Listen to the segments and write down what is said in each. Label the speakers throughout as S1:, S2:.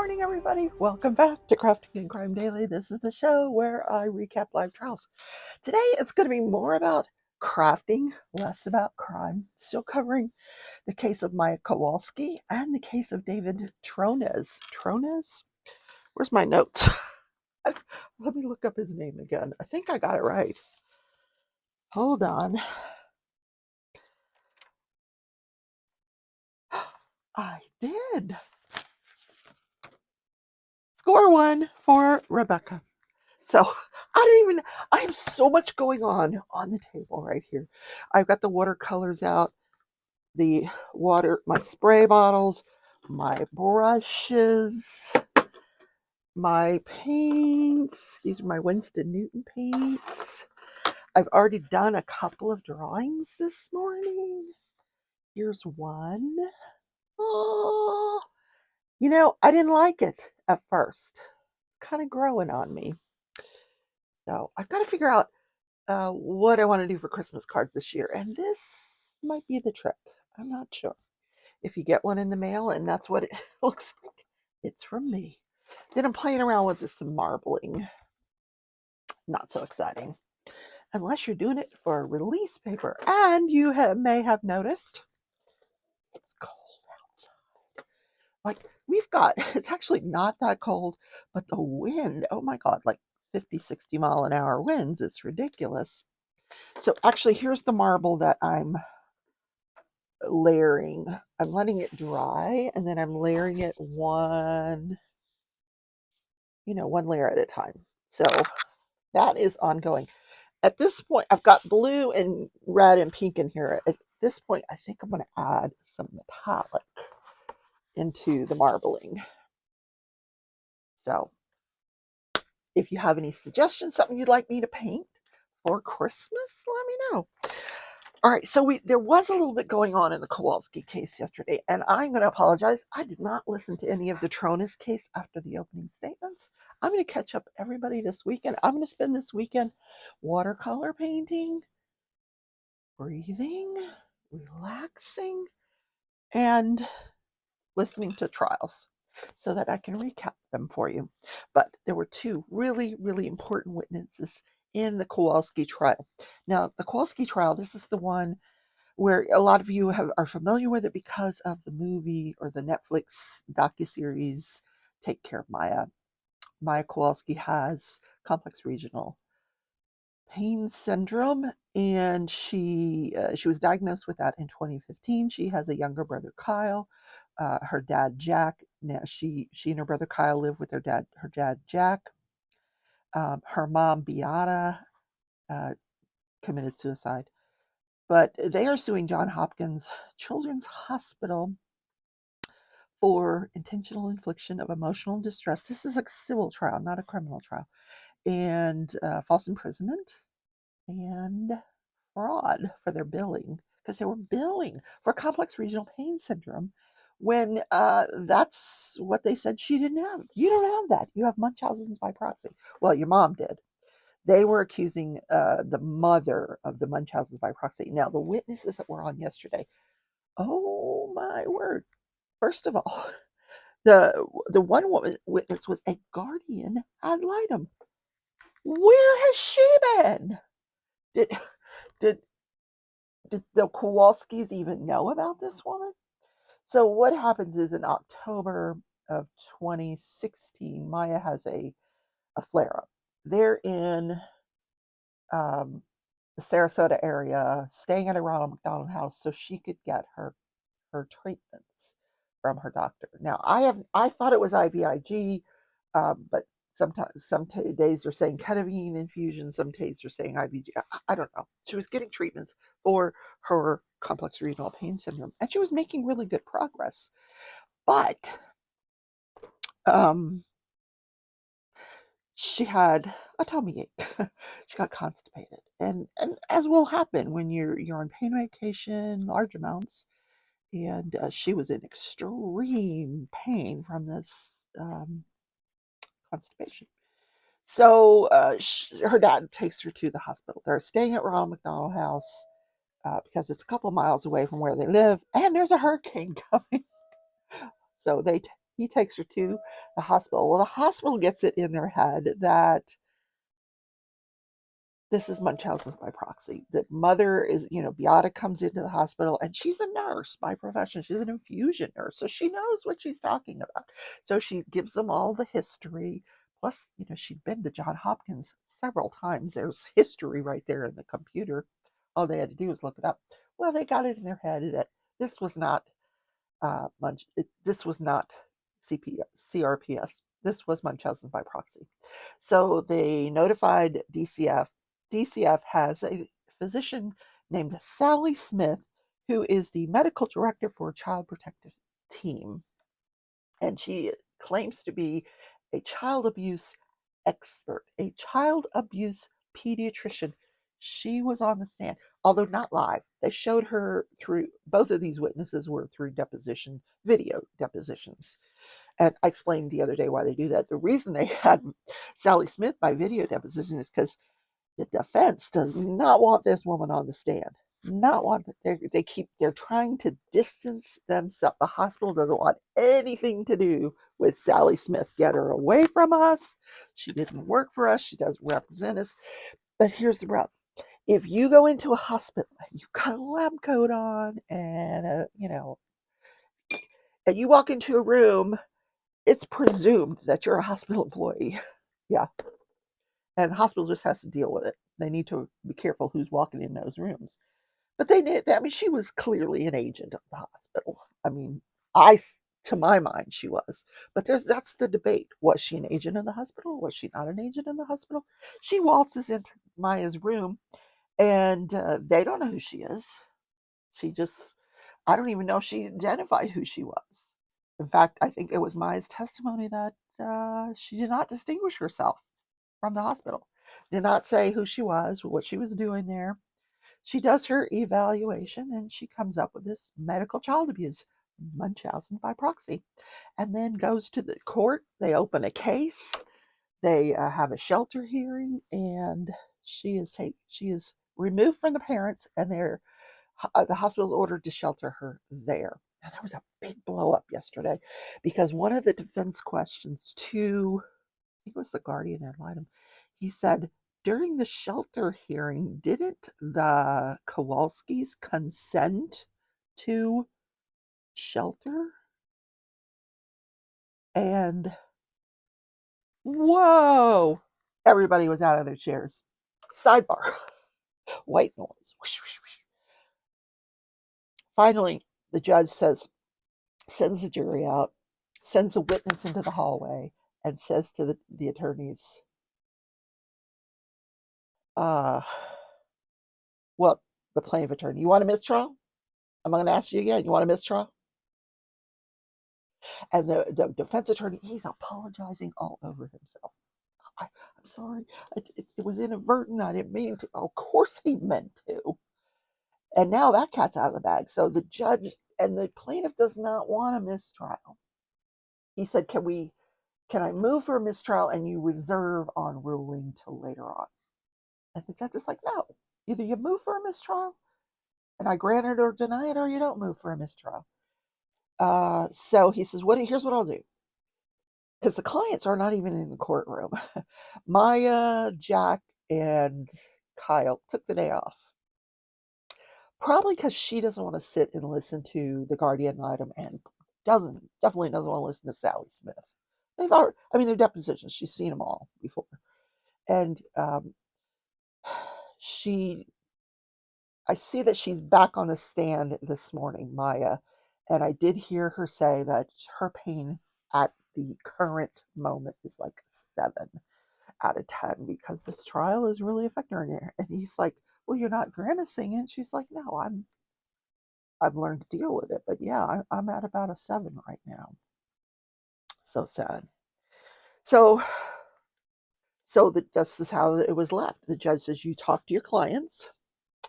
S1: morning, everybody. Welcome back to Crafting and Crime Daily. This is the show where I recap live trials. Today, it's going to be more about crafting, less about crime. Still covering the case of Maya Kowalski and the case of David Trones. Trones? Where's my notes? Let me look up his name again. I think I got it right. Hold on. I did. Score one for Rebecca. So I have so much going on the table right here. I've got the watercolors out, my spray bottles, my brushes, my paints. These are my Winston Newton paints. I've already done a couple of drawings this morning. Here's one. Oh, I didn't like it at first. Kind of growing on me. So I've got to figure out what I want to do for Christmas cards this year. And this might be the trick. I'm not sure. If you get one in the mail and that's what it looks like, it's from me. Then I'm playing around with some marbling. Not so exciting. Unless you're doing it for a release paper. And you may have noticed it's cold outside. Like it's actually not that cold, but the wind, oh my God, like 50, 60 mile an hour winds. It's ridiculous. So actually, here's the marble that I'm layering. I'm letting it dry, and then I'm layering it one layer at a time. So that is ongoing. At this point, I've got blue and red and pink in here. At this point, I think I'm going to add some metallic into the marbling. So if you have any suggestions, something you'd like me to paint for Christmas, let me know. All right, so there was a little bit going on in the Kowalski case yesterday, and I'm going to apologize. I did not listen to any of the Tronis case after the opening statements. I'm going to catch up everybody this weekend. I'm going to spend this weekend watercolor painting, breathing, relaxing, and listening to trials so that I can recap them for you. But there were two really, really important witnesses in the Kowalski trial. Now, the Kowalski trial, this is the one where a lot of you are familiar with it because of the movie or the Netflix docuseries Take Care of Maya. Maya Kowalski has complex regional pain syndrome, and she was diagnosed with that in 2015. She has a younger brother, Kyle. Her dad, Jack. Now she and her brother Kyle live with her dad Jack. Her mom, Beata, committed suicide. But they are suing Johns Hopkins Children's Hospital for intentional infliction of emotional distress. This is a civil trial, not a criminal trial. And false imprisonment and fraud for their billing, because they were billing for complex regional pain syndrome when that's what they said she didn't have. You don't have that. You have Munchausen's by proxy. Well, your mom did. They were accusing the mother of the Munchausen's by proxy. Now, the witnesses that were on yesterday, oh my word. First of all, the one witness was a guardian ad litem. Where has she been? Did did did the Kowalskis even know about this woman? So what happens is in October of 2016, Maya has a flare up. They're in the Sarasota area, staying at a Ronald McDonald House so she could get her treatments from her doctor. Now I thought it was IVIG, but sometimes some days they're saying ketamine infusion, some days they're saying IVG. I don't know. She was getting treatments for her complex renal pain syndrome, and she was making really good progress. But she had a tummy ache. She got constipated, and as will happen when you're on pain medication, large amounts, and she was in extreme pain from this constipation. So her dad takes her to the hospital. They're staying at Ronald McDonald House because it's a couple miles away from where they live, and there's a hurricane coming. So He takes her to the hospital. Well, the hospital gets it in their head that this is Munchausen's by proxy. That mother is, Beata comes into the hospital and she's a nurse by profession. She's an infusion nurse. So she knows what she's talking about. So she gives them all the history. Plus, she'd been to Johns Hopkins several times. There's history right there in the computer. All they had to do was look it up. Well, they got it in their head that this was not this was not CRPS. This was Munchausen by proxy. So they notified DCF. DCF has a physician named Sally Smith, who is the medical director for a child protective team. And she claims to be a child abuse expert, a child abuse pediatrician. She was on the stand, although not live. They showed her through, both of these witnesses were through deposition, video depositions. And I explained the other day why they do that. The reason they had Sally Smith by video deposition is because the defense does not want this woman on the stand. Not want they're trying to distance themselves. The hospital doesn't want anything to do with Sally Smith. Get her away from us. She didn't work for us. She doesn't represent us. But here's the rub. If you go into a hospital and you've got a lab coat on and and you walk into a room, it's presumed that you're a hospital employee. Yeah. And the hospital just has to deal with it. They need to be careful who's walking in those rooms. But they did. I mean, she was clearly an agent of the hospital. I mean, I, to my mind, she was. But that's the debate. Was she an agent in the hospital? Was she not an agent in the hospital? She waltzes into Maya's room, and they don't know who she is. She just, I don't even know if she identified who she was. In fact, I think it was Maya's testimony that she did not distinguish herself from the hospital, did not say who she was, what she was doing there. She does her evaluation and she comes up with this medical child abuse, Munchausen by proxy, and then goes to the court. They open a case. They have a shelter hearing, and she is removed from the parents, and the hospital's ordered to shelter her there. Now, there was a big blow up yesterday because one of the defense questions to, I think it was the guardian ad litem, he said, during the shelter hearing, didn't the Kowalskis consent to shelter? And whoa, everybody was out of their chairs. Sidebar, white noise. Finally, the judge sends the jury out, sends a witness into the hallway, and says to the attorneys, uh, well, the plaintiff attorney, you want a mistrial? I'm going to ask you again. You want a mistrial? And the defense attorney, he's apologizing all over himself. I'm sorry. It was inadvertent. I didn't mean to. Of course he meant to. And now that cat's out of the bag. So the judge and the plaintiff does not want a mistrial. He said, can I move for a mistrial and you reserve on ruling till later on? And the judge is like, no. Either you move for a mistrial and I grant it or deny it, or you don't move for a mistrial. So he says, here's what I'll do. Because the clients are not even in the courtroom. Maya, Jack, and Kyle took the day off. Probably because she doesn't want to sit and listen to the guardian item and definitely doesn't want to listen to Sally Smith. They're depositions. She's seen them all before. And I see that she's back on the stand this morning, Maya, and I did hear her say that her pain at the current moment is like 7 out of 10 because this trial is really affecting her. And he's like, well, you're not grimacing. And she's like, no, I've learned to deal with it. But yeah, I'm at about a 7 right now. So sad. So this is how it was left. The judge says, you talk to your clients,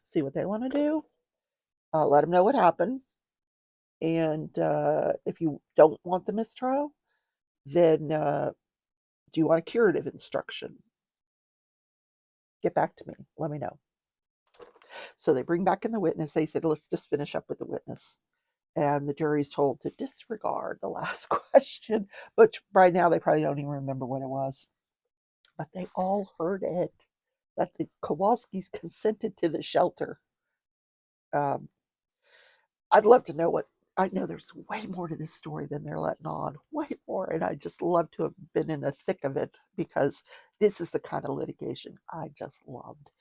S1: see what they want to do, let them know what happened. And if you don't want the mistrial, then do you want a curative instruction? Get back to me. Let me know. So they bring back in the witness. They said, let's just finish up with the witness. And the jury's told to disregard the last question, which right now they probably don't even remember what it was. But they all heard it, that the Kowalskis consented to the shelter. Um, I'd love to know what. I know there's way more to this story than they're letting on, way more, and I just love to have been in the thick of it because this is the kind of litigation I just loved.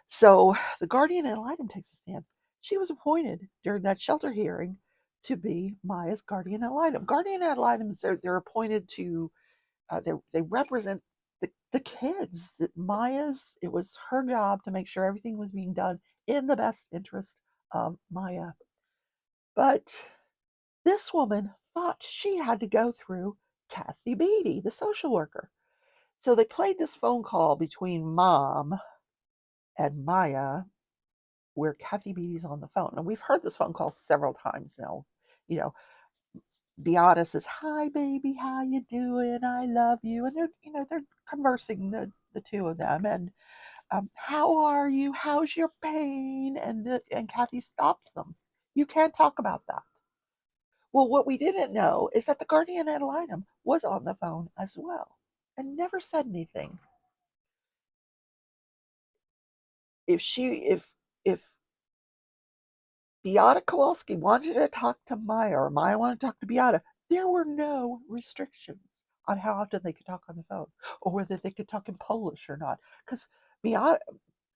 S1: So the guardian ad litem takes a stand. She was appointed during that shelter hearing to be Maya's guardian ad litem. Guardian ad litems, they're appointed to, they represent the kids. It was her job to make sure everything was being done in the best interest of Maya. But this woman thought she had to go through Kathy Beatty, the social worker. So they played this phone call between mom and Maya where Kathy Beatty's on the phone. And we've heard this phone call several times now. You know, Beata says, "Hi, baby, how you doing? I love you." And they're conversing, the two of them. And how are you? How's your pain? And Kathy stops them. You can't talk about that. Well, what we didn't know is that the guardian ad litem was on the phone as well and never said anything. If Beata Kowalski wanted to talk to Maya or Maya wanted to talk to Beata, there were no restrictions on how often they could talk on the phone or whether they could talk in Polish or not. Because Beata,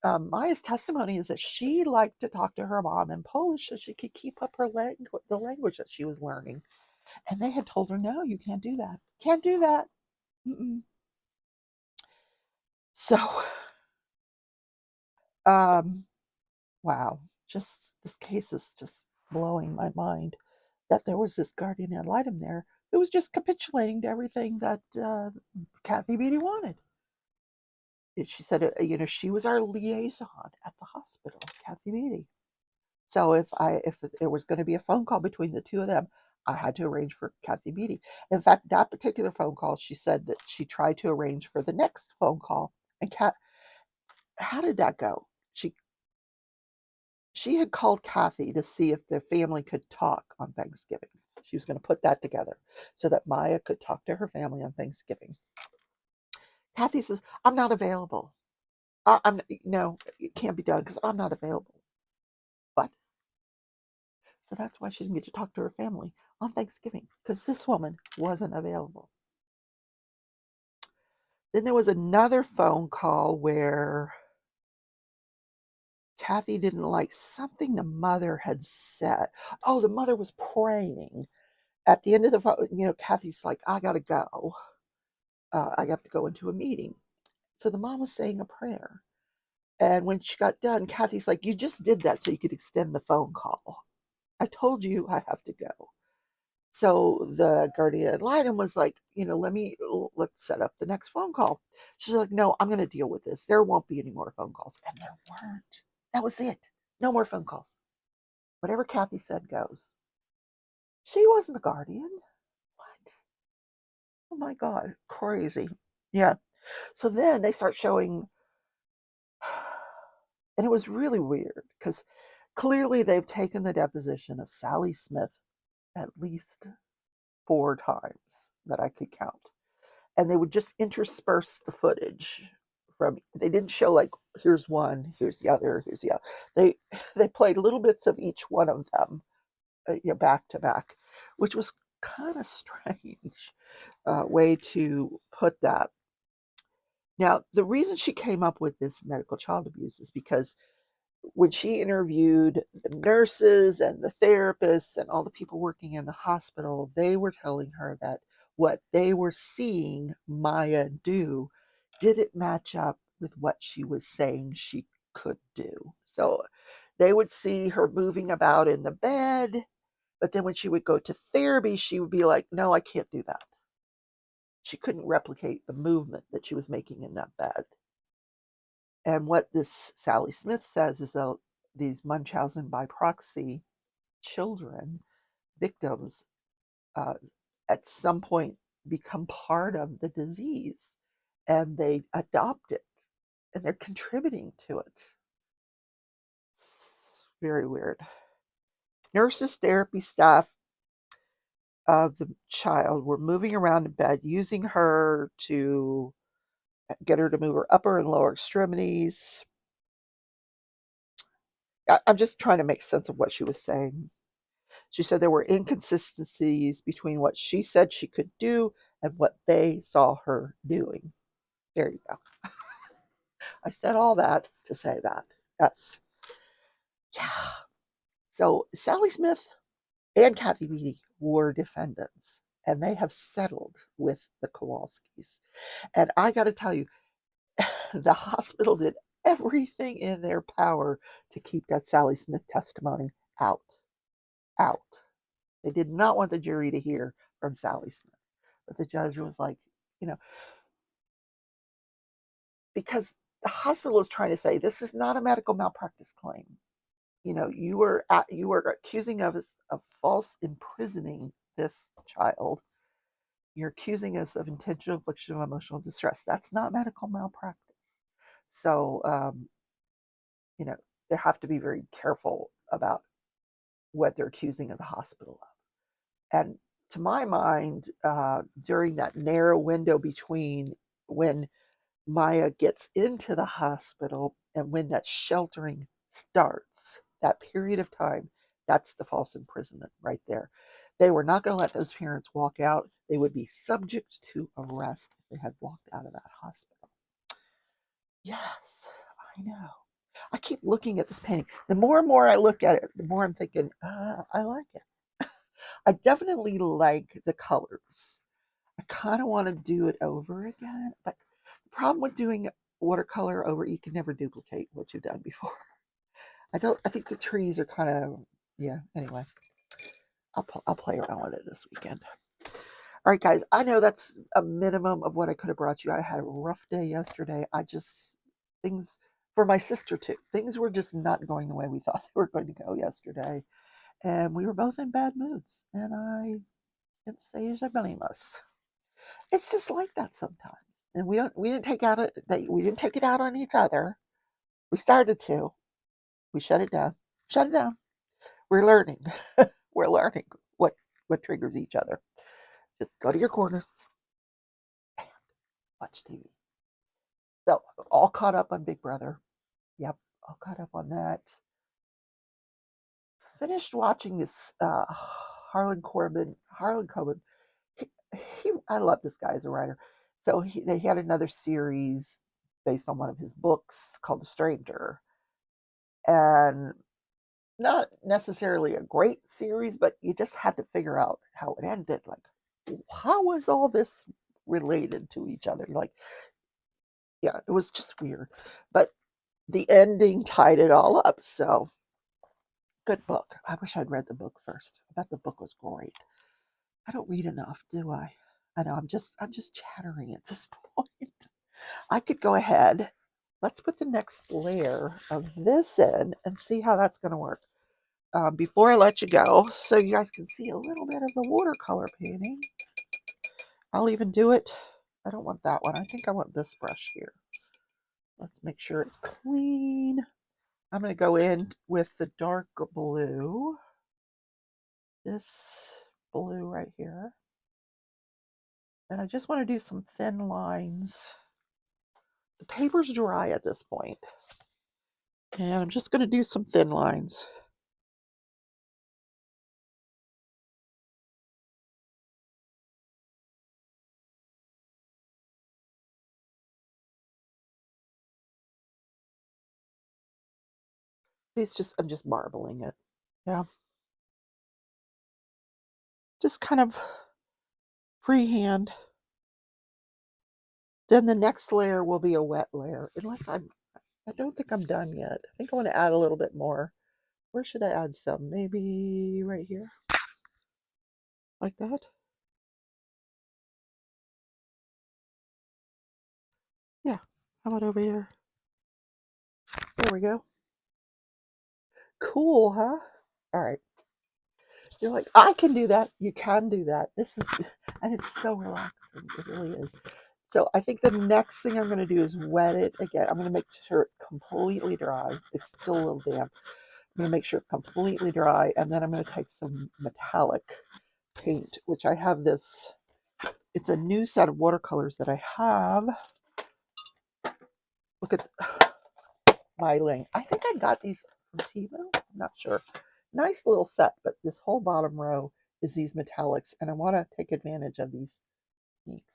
S1: Maya's testimony is that she liked to talk to her mom in Polish so she could keep up the language that she was learning. And they had told her, no, you can't do that. Can't do that. Mm-mm. So, um, wow, just this case is just blowing my mind that there was this guardian ad litem there who was just capitulating to everything that Kathy Beatty wanted. She said, she was our liaison at the hospital, Kathy Beatty. So if there was going to be a phone call between the two of them, I had to arrange for Kathy Beatty. In fact, that particular phone call, she said that she tried to arrange for the next phone call. And how did that go? She had called Kathy to see if the family could talk on Thanksgiving. She was going to put that together so that Maya could talk to her family on Thanksgiving. Kathy says, "I'm not available. I'm no, it can't be done because I'm not available." But so that's why she didn't get to talk to her family on Thanksgiving because this woman wasn't available. Then there was another phone call where Kathy didn't like something the mother had said. Oh, the mother was praying. At the end of the phone, Kathy's like, "I gotta go. I have to go into a meeting." So the mom was saying a prayer. And when she got done, Kathy's like, "You just did that so you could extend the phone call. I told you I have to go." So the guardian ad litem was like, let's set up the next phone call. She's like, "No, I'm going to deal with this. There won't be any more phone calls." And there weren't. That was it. No more phone calls. Whatever Kathy said goes. She wasn't the guardian. What? Oh my God. Crazy. Yeah. So then they start showing, and it was really weird because clearly they've taken the deposition of Sally Smith at least 4 times that I could count. And they would just intersperse the footage they didn't show like, here's one, here's the other, here's the other. They played little bits of each one of them, back to back, which was kind of strange way to put that. Now, the reason she came up with this medical child abuse is because when she interviewed the nurses and the therapists and all the people working in the hospital, they were telling her that what they were seeing Maya do didn't match up with what she was saying she could do. So they would see her moving about in the bed, but then when she would go to therapy, she would be like, "No, I can't do that." She couldn't replicate the movement that she was making in that bed. And what this Sally Smith says is that these Munchausen by proxy children, victims, uh, at some point become part of the disease and they adopt it and they're contributing to it. Very weird. Nurses, therapy staff of the child were moving around in bed, using her to get her to move her upper and lower extremities. I'm just trying to make sense of what she was saying. She said there were inconsistencies between what she said she could do and what they saw her doing. There you go. I said all that to say that. Yes. Yeah. So Sally Smith and Kathy Beatty were defendants, and they have settled with the Kowalskis. And I got to tell you, the hospital did everything in their power to keep that Sally Smith testimony out. Out. They did not want the jury to hear from Sally Smith. But the judge was like, you know, because the hospital is trying to say this is not a medical malpractice claim. You were accusing us of false imprisoning this child. You're accusing us of intentional infliction of emotional distress. That's not medical malpractice. So, you know, they have to be very careful about what they're accusing of the hospital of. And to my mind, during that narrow window between when Maya gets into the hospital and when that sheltering starts, that period of time, that's the false imprisonment right there. They were not going to let those parents walk out. They would be subject to arrest if they had walked out of that hospital. Yes, I know. I keep looking at this painting. The more and more I look at it, the more I'm thinking, I like it. I definitely like the colors. I kind of want to do it over again, but the problem with doing watercolor over, you can never duplicate what you've done before. I think the trees are kind of, yeah. Anyway, I'll play around with it this weekend. All right, guys. I know that's a minimum of what I could have brought you. I had a rough day yesterday. Things for my sister too. Things were just not going the way we thought they were going to go yesterday, and we were both in bad moods. And I can't say je blame us. It's just like that sometimes. And we didn't take it out on each other. We started to. We shut it down. Shut it down. We're learning. We're learning what triggers each other. Just go to your corners and watch TV. So all caught up on Big Brother. Yep, all caught up on that. Finished watching this Harlan Coben. I love this guy as a writer. So they had another series based on one of his books called The Stranger, and not necessarily a great series, but you just had to figure out how it ended. Like, how was all this related to each other? Like, yeah, it was just weird. But the ending tied it all up. So, good book. I wish I'd read the book first. I bet the book was great. I don't read enough, do I? I know I'm just chattering at this point. I could go ahead. Let's put the next layer of this in and see how that's going to work. Before I let you go, so you guys can see a little bit of the watercolor painting. I'll even do it. I don't want that one. I think I want this brush here. Let's make sure it's clean. I'm going to go in with the dark blue. This blue right here. And I just want to do some thin lines. The paper's dry at this point. And I'm just going to do some thin lines. I'm just marbling it. Yeah. Just kind of freehand. Then the next layer will be a wet layer. I don't think I'm done yet. I think I want to add a little bit more. Where should I add some? Maybe right here? Like that? Yeah. How about over here? There we go. Cool, huh? All right. You're like, I can do that. You can do that. And it's so relaxing. It really is. So I think the next thing I'm going to do is wet it again. I'm going to make sure it's completely dry. It's still a little damp. I'm going to make sure it's completely dry, and then I'm going to take some metallic paint, which I have this. It's a new set of watercolors that I have. Look at my link. I think I got these from Temu. I'm not sure. Nice little set, but this whole bottom row is these metallics, and I want to take advantage of these pinks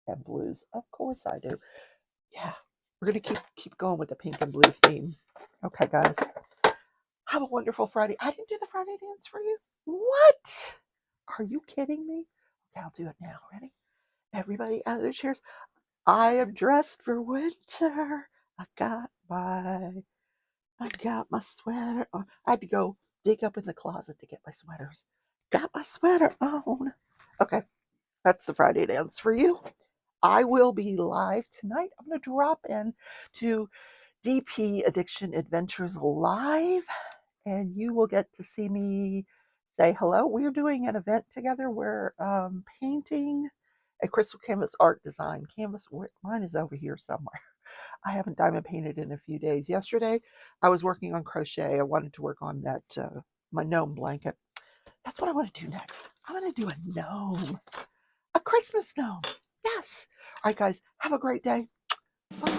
S1: and blues. Of course I do. Yeah, we're gonna keep going with the pink and blue theme. Okay, guys, have a wonderful Friday. I didn't do the Friday dance for you. What? Are you kidding me? Okay, I'll do it now. Ready? Everybody out of their chairs. I am dressed for winter. I got my sweater on. I had to go dig up in the closet to get my sweaters. Got my sweater on. Okay, that's the Friday dance for you. I will be live tonight. I'm going to drop in to DP Addiction Adventures Live, and you will get to see me say hello. We're doing an event together. We're painting a crystal canvas art design canvas. Mine is over here somewhere. I haven't diamond painted in a few days. Yesterday, I was working on crochet. I wanted to work on that my gnome blanket. That's what I want to do next. I'm going to do a gnome, a Christmas gnome. Yes. All right, guys. Have a great day. Bye.